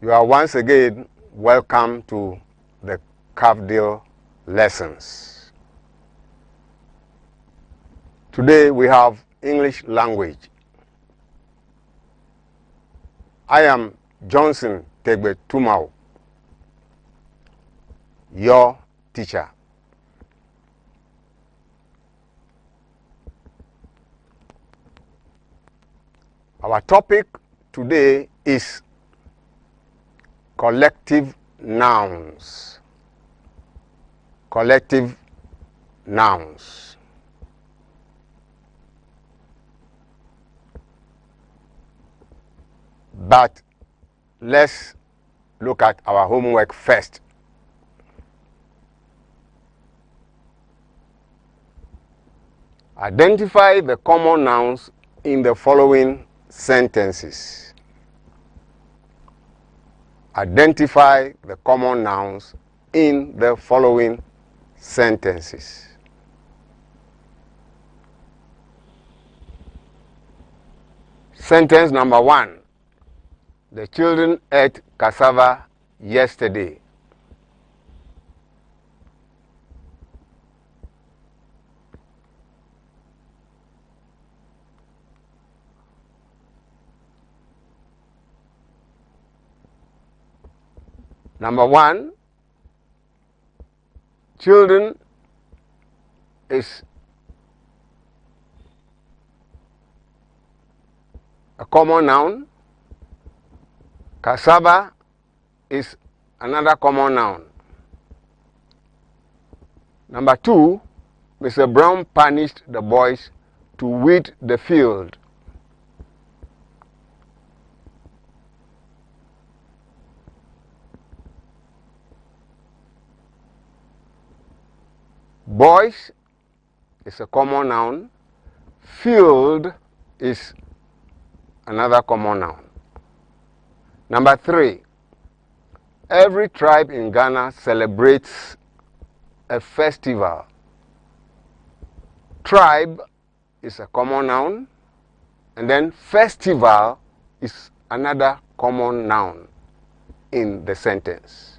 You are once again welcome to the Cafdil lessons. Today we have English language. I am Johnson Tegbe Tumau, your teacher. Our topic today is collective nouns. Collective nouns. But let's look at our homework first. Identify the common nouns in the following sentences. Identify the common nouns in the following sentences. Sentence number 1. The children ate cassava yesterday. Number 1, children is a common noun. Cassava is another common noun. Number 2, Mr. Brown punished the boys to weed the field. Boys is a common noun. Field is another common noun. Number 3, every tribe in Ghana celebrates a festival. Tribe is a common noun, and then festival is another common noun in the sentence.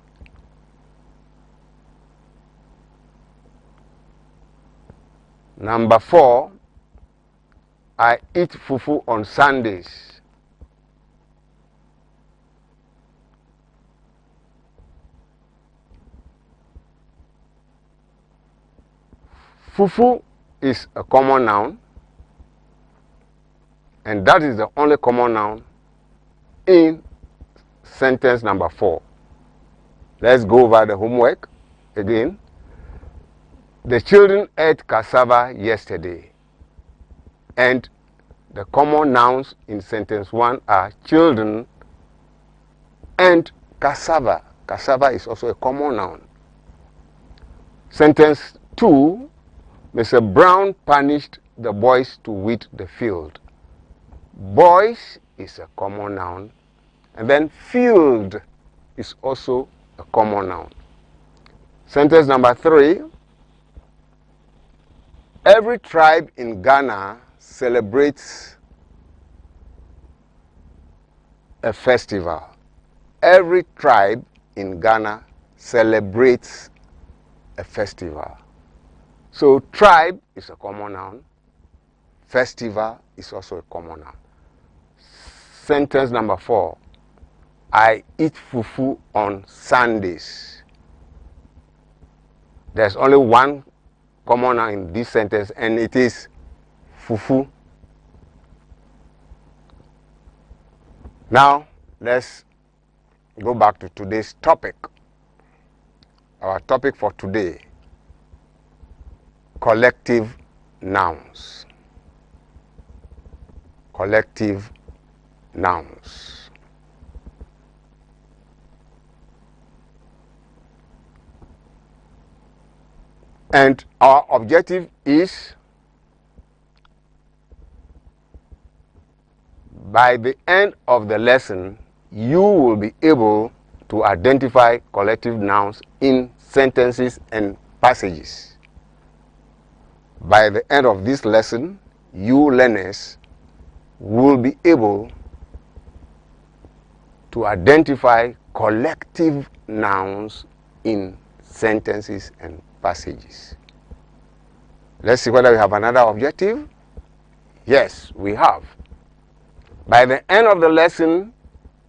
Number 4, I eat fufu on Sundays. Fufu is a common noun, and that is the only common noun in sentence number 4. Let's go over the homework again. The children ate cassava yesterday, and the common nouns in sentence 1 are children and cassava. Cassava is also a common noun. Sentence 2, Mr. Brown punished the boys to weed the field. Boys is a common noun, and then field is also a common noun. Sentence number 3, every tribe in Ghana celebrates a festival. Every tribe in Ghana celebrates a festival. So tribe is a common noun. Festival is also a common noun. Sentence number 4, I eat fufu on Sundays. There's only one common noun in this sentence, and it is fufu. Now, let's go back to today's topic. Our topic for today, collective nouns. Collective nouns. And our objective is, by the end of the lesson, you will be able to identify collective nouns in sentences and passages. By the end of this lesson, you learners will be able to identify collective nouns in sentences and passages. Let's see whether we have another objective. Yes, we have. By the end of the lesson,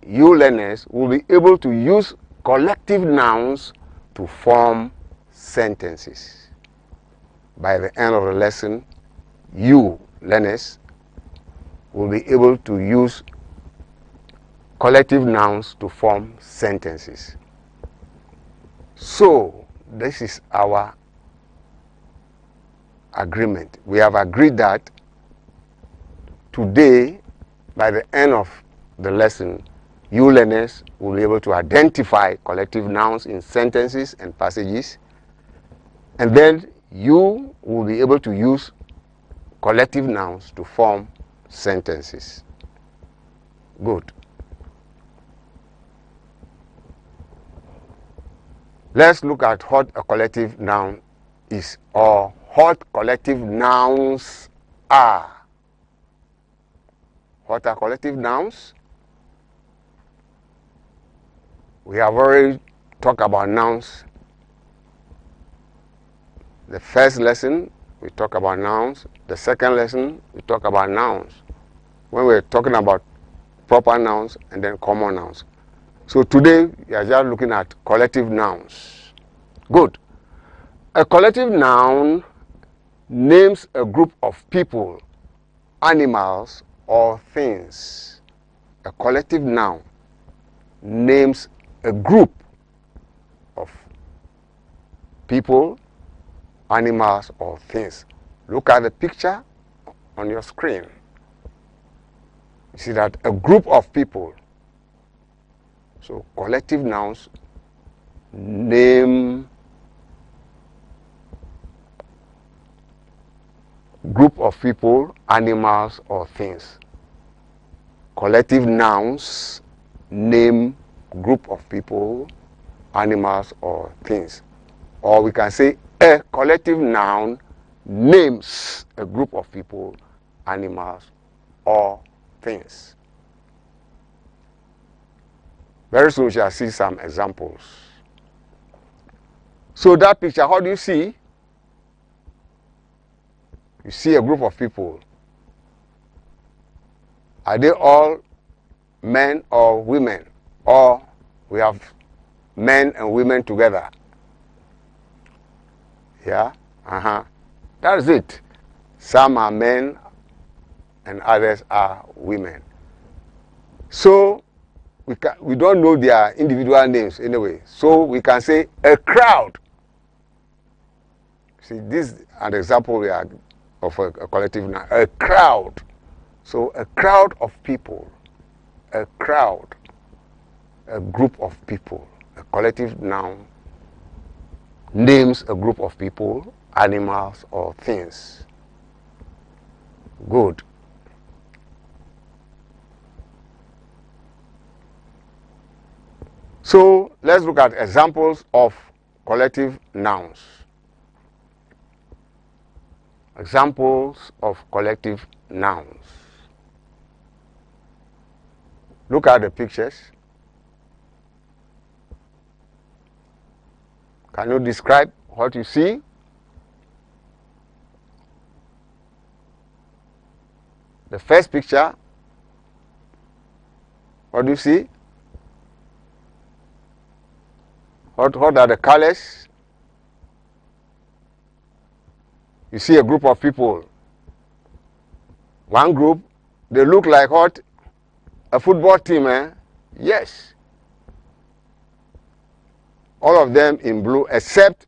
you learners will be able to use collective nouns to form sentences. By the end of the lesson, you learners will be able to use collective nouns to form sentences. So, this is our agreement. We have agreed that today, by the end of the lesson, you learners will be able to identify collective nouns in sentences and passages, and then you will be able to use collective nouns to form sentences. Good. Let's look at what a collective noun is, or what collective nouns are. What are collective nouns? We have already talked about nouns. The first lesson, we talk about nouns. The second lesson, we talk about nouns. When we're talking about proper nouns and then common nouns. So today, we are just looking at collective nouns. Good. A collective noun names a group of people, animals, or things. A collective noun names a group of people, animals, or things. Look at the picture on your screen. You see that a group of people. So collective nouns name group of people, animals, or things. Collective nouns name group of people, animals, or things. Or we can say a collective noun names a group of people, animals, or things. Very soon we shall see some examples. So that picture, how do you see? You see a group of people. Are they all men or women? Or we have men and women together? Yeah? That's it. Some are men and others are women. So we don't know their individual names anyway. So we can say a crowd. See, this is an example we are of a collective noun. A crowd. So a crowd of people. A crowd. A group of people. A collective noun names a group of people, animals, or things. Good. So let's look at examples of collective nouns. Examples of collective nouns. Look at the pictures. Can you describe what you see? The first picture, what do you see? What are the colors? You see a group of people. One group, they look like what? A football team, eh? Yes. All of them in blue, except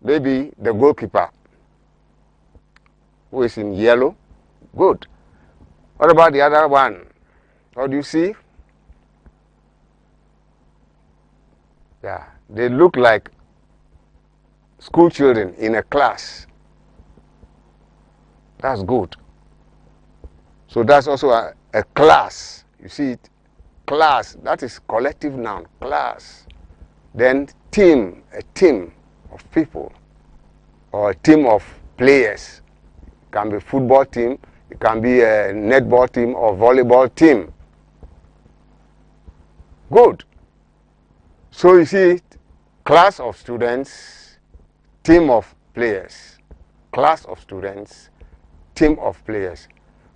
maybe the goalkeeper, who is in yellow. Good. What about the other one? What do you see? Yeah, they look like school children in a class. That's good. So that's also a class. You see it? Class. That is collective noun. Class. Then team. A team of people. Or a team of players. It can be a football team. It can be a netball team or volleyball team. Good. So you see, class of students, team of players. Class of students, team of players.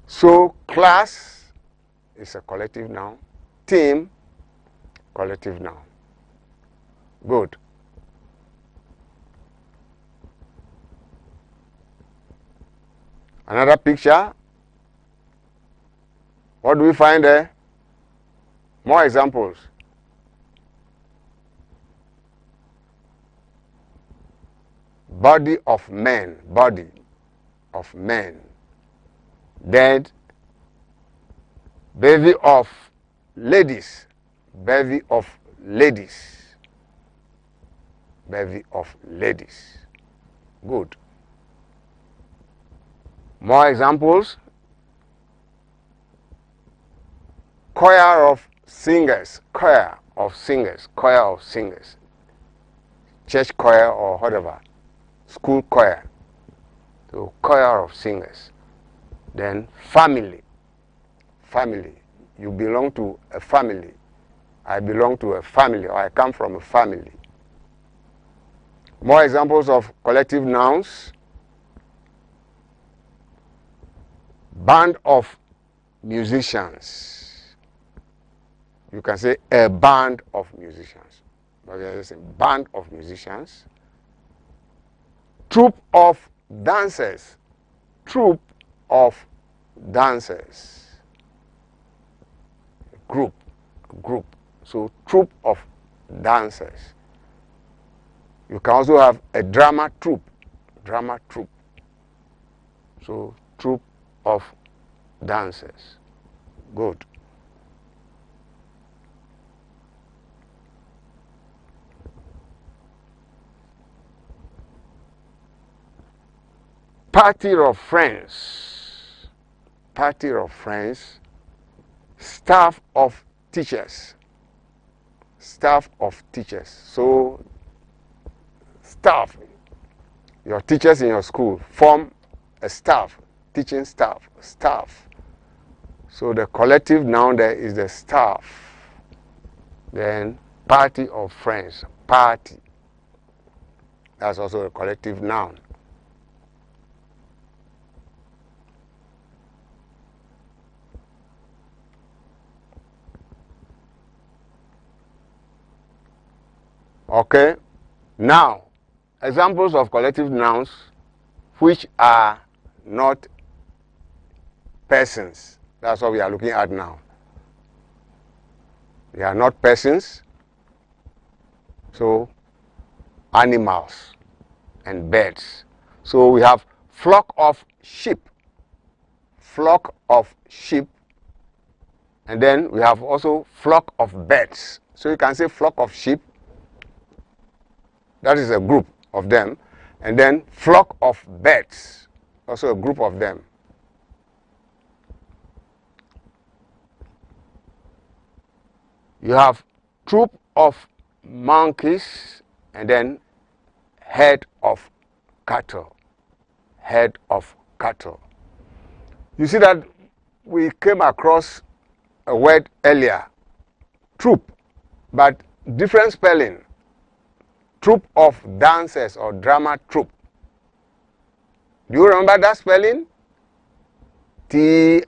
So class is a collective noun. Team, collective noun. Good. Another picture. What do we find there? More examples. Body of men. Body of men. Dead. Bevy of ladies. Bevy of ladies. Bevy of ladies. Good. More examples. Choir of singers. Choir of singers. Choir of singers. Church choir or whatever. School choir. So choir of singers. Then family. Family. You belong to a family. I belong to a family, or I come from a family. More examples of collective nouns. Band of musicians. You can say a band of musicians. But there's a band of musicians. Troop of dancers. Troop of dancers. Group. Group. So troop of dancers. You can also have a drama troupe. Drama troupe. So troop of dancers. Good. Party of friends. Party of friends. Staff of teachers. Staff of teachers. So staff, your teachers in your school form a staff, teaching staff, staff. So the collective noun there is the staff. Then party of friends, party. That's also a collective noun. Okay, now examples of collective nouns which are not persons. That's what we are looking at now. They are not persons. So animals and birds. So we have flock of sheep. Flock of sheep. And then we have also flock of birds. So you can say flock of sheep. That is a group of them. And then flock of birds, also a group of them. You have troop of monkeys and then herd of cattle. Herd of cattle. You see that we came across a word earlier, troop, but different spelling. Troop of dancers or drama troupe. Do you remember that spelling? T-R-O-U-P-E.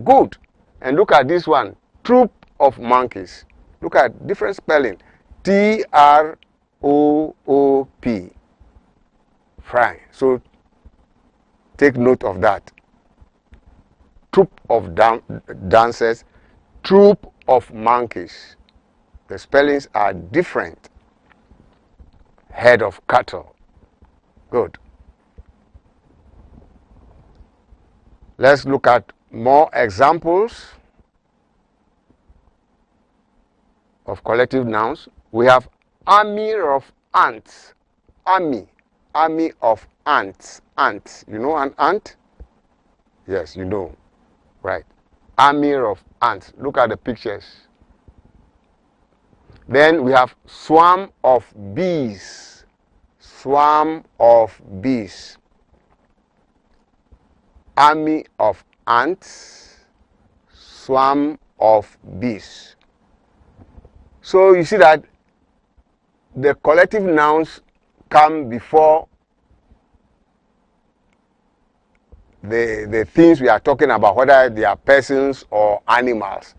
Good. And look at this one. Troop of monkeys. Look at different spelling. T-R-O-O-P. Fine. So take note of that. Troop of dancers. Troop of monkeys. The spellings are different. Head of cattle. Good. Let's look at more examples of collective nouns. We have army of ants. Army. Army of ants. Ants. You know an ant? Yes, you know. Right. Army of ants. Look at the pictures. Then we have swarm of bees. Swarm of bees. Army of ants. Swarm of bees. So you see that the collective nouns come before the things we are talking about, whether they are persons or animals.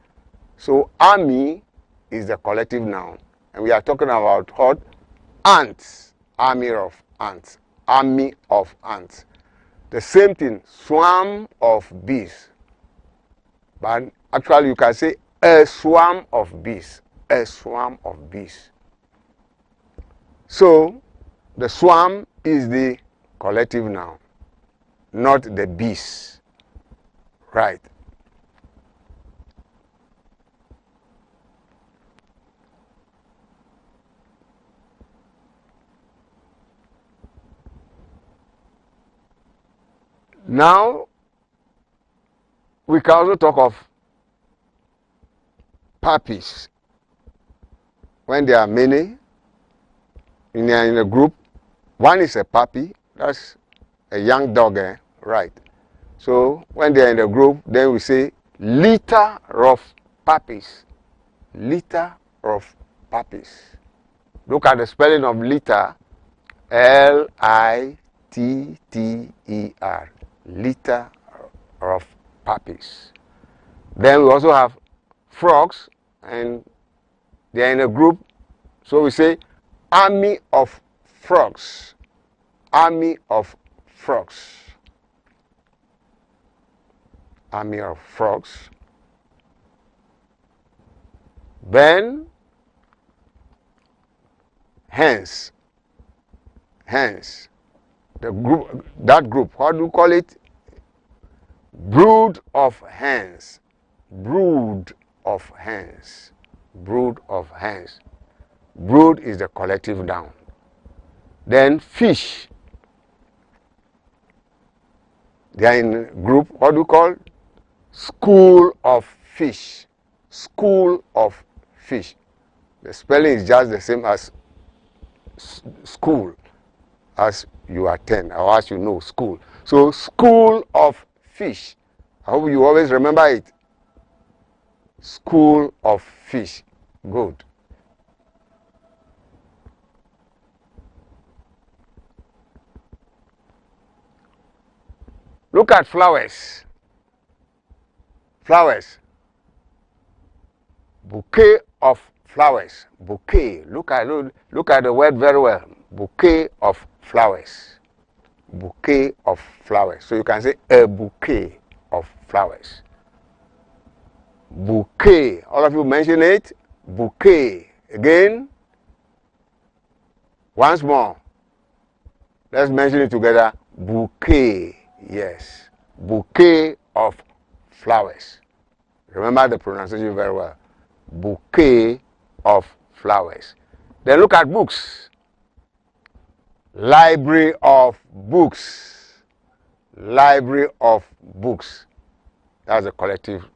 So army is the collective noun. And we are talking about what? Ants. Army of ants. Army of ants. The same thing, swarm of bees. But actually you can say a swarm of bees. A swarm of bees. So the swarm is the collective noun, not the bees. Right. Now, we can also talk of puppies. When there are many in a group, one is a puppy, that's a young dog, right? So when they are in a group, then we say litter of puppies. Litter of puppies. Look at the spelling of litter. L-I-T-T-E-R. Litter of puppies. Then we also have frogs, and they are in a group. So we say army of frogs. Army of frogs. Army of frogs. Then hens. Hens. The group, that group, how do you call it? Brood of hens. Brood of hens. Brood of hens. Brood is the collective noun. Then fish. They are in group, what do you call? School of fish. School of fish. The spelling is just the same as school, as you attend, or as you know, school. So, school of fish. I hope you always remember it. School of fish. Good. Look at flowers. Flowers. Bouquet of flowers. Bouquet. Look at the word very well. Bouquet of flowers. Bouquet of flowers. So you can say a bouquet of flowers. Bouquet. All of you mention it. Bouquet. Again. Once more. Let's mention it together. Bouquet. Yes. Bouquet of flowers. Remember the pronunciation very well. Bouquet of flowers. Then look at books. Library of books. Library of books. That's the collective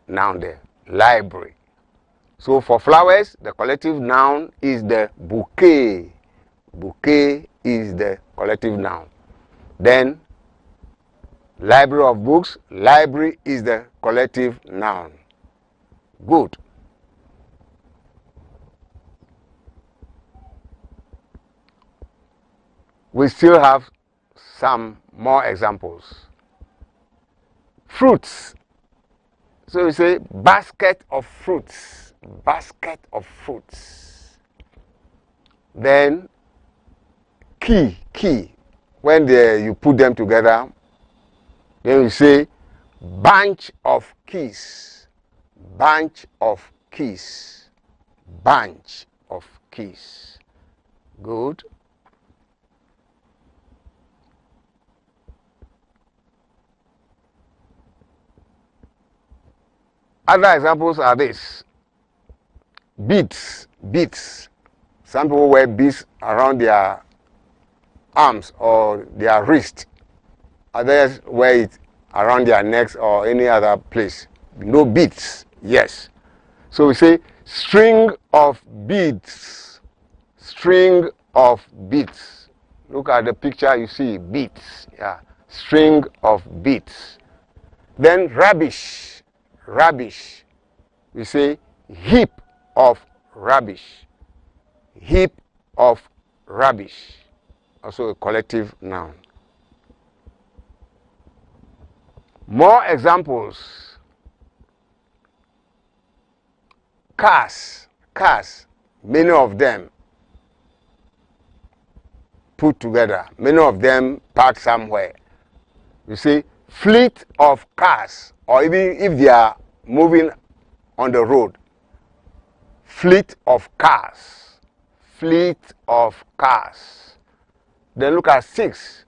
noun there. Library. So for flowers, the collective noun is the bouquet. Bouquet is the collective noun. Then library of books. Library is the collective noun. Good. We still have some more examples. Fruits. So we say basket of fruits. Basket of fruits. Then key. When you put them together, then we say bunch of keys. Bunch of keys. Bunch of keys. Good. Other examples are this. Beads. Some people wear beads around their arms or their wrist. Others wear it around their necks or any other place. No beads. Yes. So we say string of beads. String of beads. Look at the picture, you see beads. Yeah. String of beads. Then rubbish. we say heap of rubbish. Heap of rubbish. Also a collective noun. More examples. Cars. Cars. Many of them put together. Many of them parked somewhere. You see, fleet of cars, or even if they are moving on the road, fleet of cars, fleet of cars. Then look at six,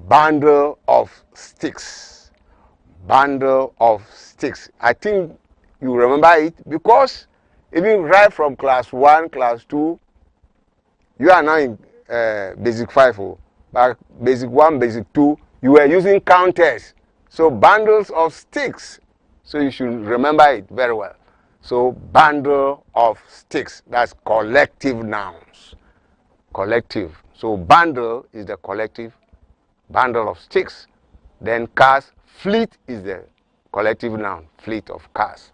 bundle of sticks, bundle of sticks. I think you remember it because even right from class 1, class 2, you are now in basic 5, but basic 1, basic 2, you were using counters. So bundles of sticks. So you should remember it very well. So bundle of sticks, that's collective nouns. Collective. So bundle is the collective, bundle of sticks. Then cars, fleet is the collective noun, fleet of cars.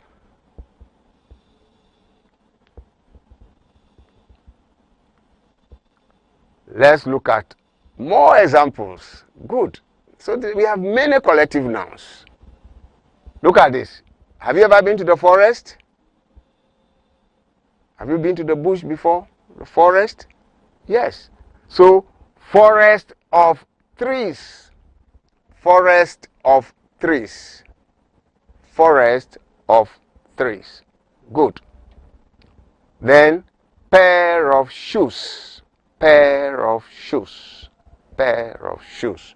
Let's look at more examples. Good. So we have many collective nouns. Look at this. Have you ever been to the forest? Have you been to the bush before? The forest? Yes. So, forest of trees. Forest of trees. Forest of trees. Good. Then, pair of shoes. Pair of shoes. Pair of shoes.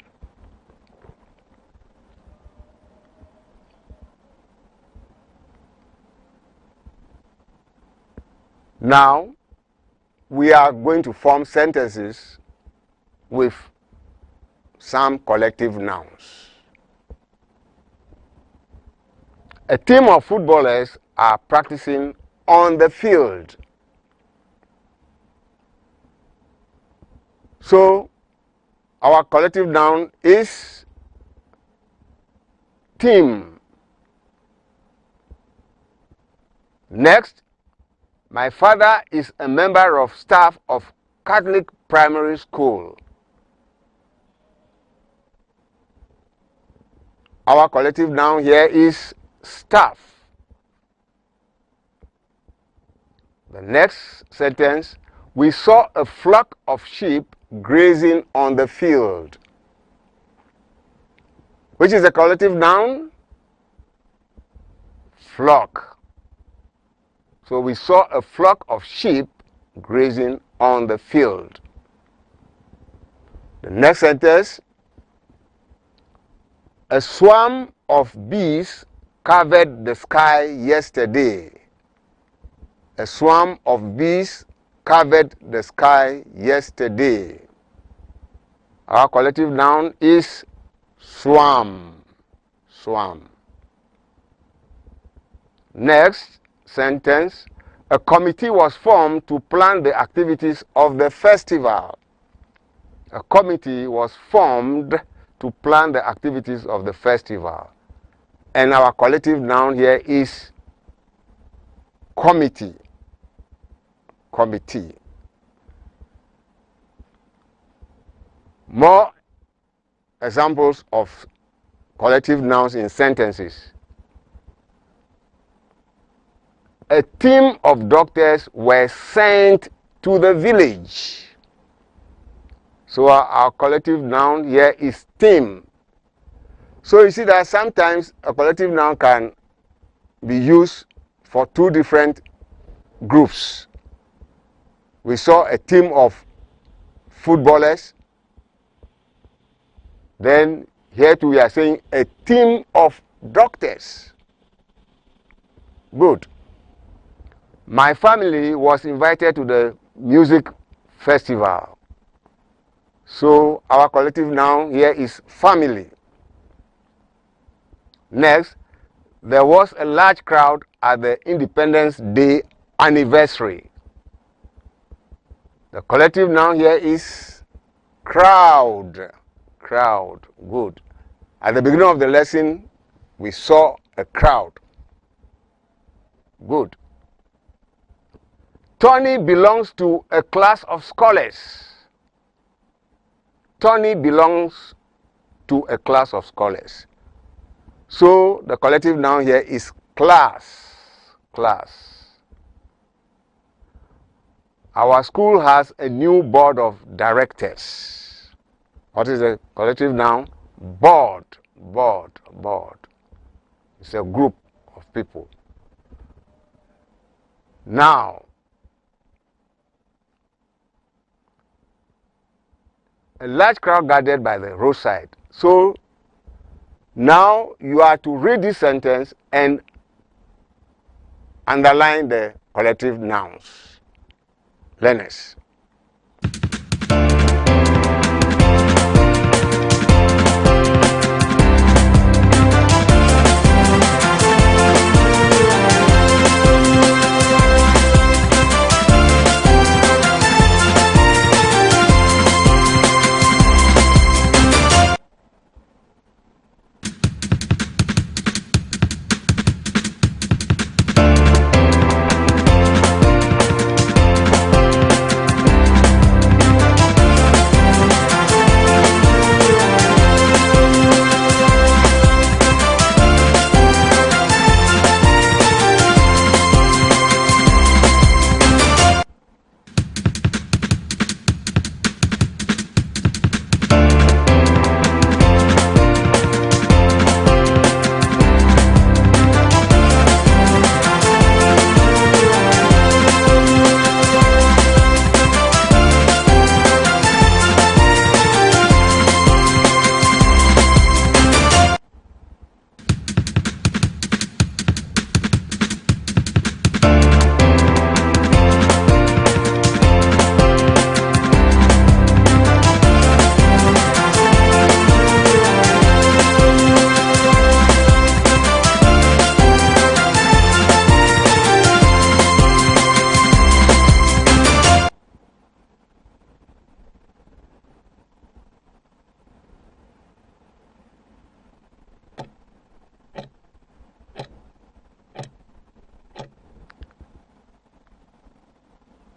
Now, we are going to form sentences with some collective nouns. A team of footballers are practicing on the field. So, our collective noun is team. Next, my father is a member of staff of Catholic primary school. Our collective noun here is staff. The next sentence, we saw a flock of sheep grazing on the field. Which is a collective noun? Flock. So we saw a flock of sheep grazing on the field. The next sentence, a swarm of bees covered the sky yesterday. A swarm of bees covered the sky yesterday. Our collective noun is swarm. Swarm. Next sentence, a committee was formed to plan the activities of the festival. A committee was formed to plan the activities of the festival. And our collective noun here is committee. Committee. More examples of collective nouns in sentences. A team of doctors were sent to the village. So our collective noun here is team. So you see that sometimes a collective noun can be used for two different groups. We saw a team of footballers. Then here too we are saying a team of doctors. Good. My family was invited to the music festival. So our collective noun here is family. Next, there was a large crowd at the Independence Day anniversary. The collective noun here is crowd. Crowd. Good. At the beginning of the lesson, we saw a crowd. Good. Tony belongs to a class of scholars. Tony belongs to a class of scholars. So the collective noun here is class. Class. Our school has a new board of directors. What is the collective noun? Board. Board. Board. It's a group of people. Now, a large crowd gathered by the roadside. So now you are to read this sentence and underline the collective nouns. Learners.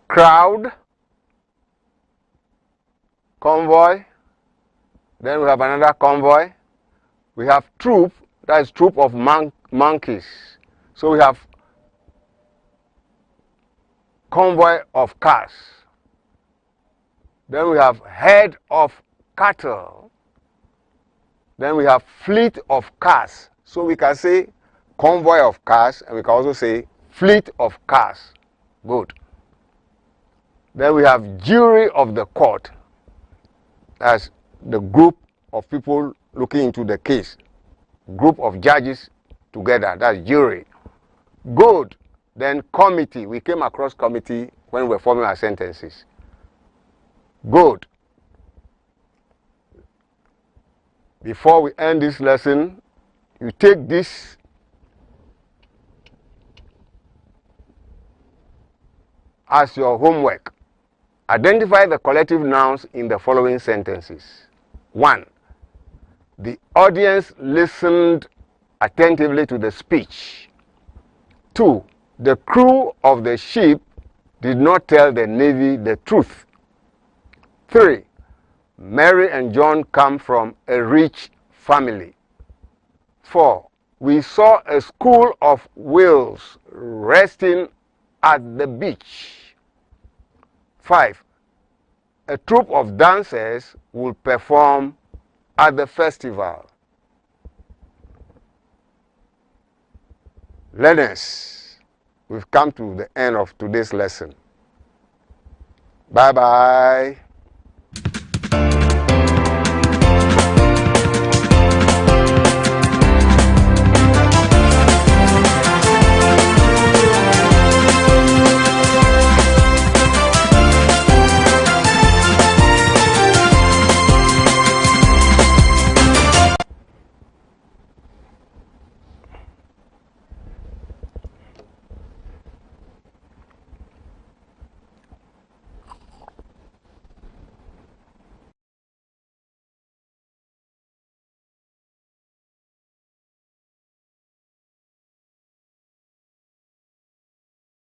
Crowd, convoy, then we have another convoy. We have troop, that is troop of monkeys. So we have convoy of cars. Then we have herd of cattle. Then we have fleet of cars. So we can say convoy of cars, and we can also say fleet of cars. Good. Then we have jury of the court. That's the group of people looking into the case. Group of judges together, that's jury. Good. Then committee. We came across committee when we were forming our sentences. Good. Before we end this lesson, you take this as your homework. Identify the collective nouns in the following sentences. 1. The audience listened attentively to the speech. 2. The crew of the ship did not tell the Navy the truth. 3. Mary and John come from a rich family. 4. We saw a school of whales resting at the beach. 5. A troupe of dancers will perform at the festival. Learners, we've come to the end of today's lesson. Bye-bye.